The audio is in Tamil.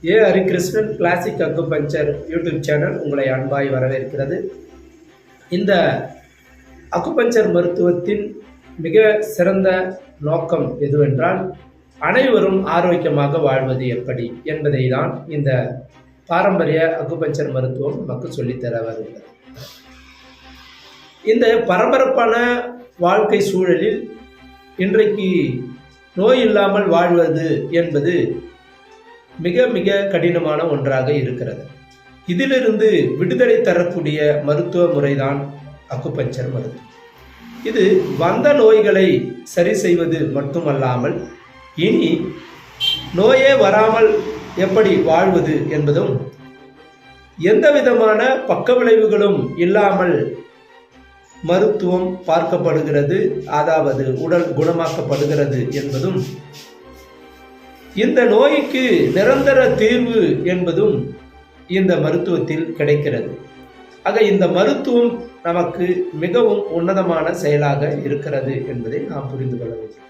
ஏ Harikrishnan classic acupuncture YouTube channel உங்களை அன்பாய் வரவேற்கிறது. இந்த அக்குபஞ்சர் மருத்துவத்தின் மிக சிறந்த நோக்கம் எதுவென்றால், அனைவரும் ஆரோக்கியமாக வாழ்வது எப்படி என்பதை தான் இந்த பாரம்பரிய அக்குபஞ்சர் மருத்துவம் நமக்கு சொல்லித்தர வருகிறது. இந்த பரபரப்பான வாழ்க்கை சூழலில் இன்றைக்கு நோய் இல்லாமல் வாழ்வது என்பது மிக மிக கடினமான ஒன்றாக இருக்கிறது. இதிலிருந்து விடுதலை தரக்கூடிய மருத்துவ முறைதான் அக்குபஞ்சர் மருத்துவம். இது வந்த நோய்களை சரி செய்வது மட்டுமல்லாமல், இனி நோயே வராமல் எப்படி வாழ்வது என்பதும், எந்த விதமான பக்க விளைவுகளும் இல்லாமல் மருத்துவம் பார்க்கப்படுகிறது, அதாவது உடல் குணமாக்கப்படுகிறது என்பதும், இந்த நோய்க்கு நிரந்தர தீர்வு என்பதும் இந்த மருத்துவத்தில் கிடைக்கிறது. ஆக இந்த மருத்துவம் நமக்கு மிகவும் உன்னதமான செயலாக இருக்கிறது என்பதை நாம் புரிந்து கொள்ள வேண்டும்.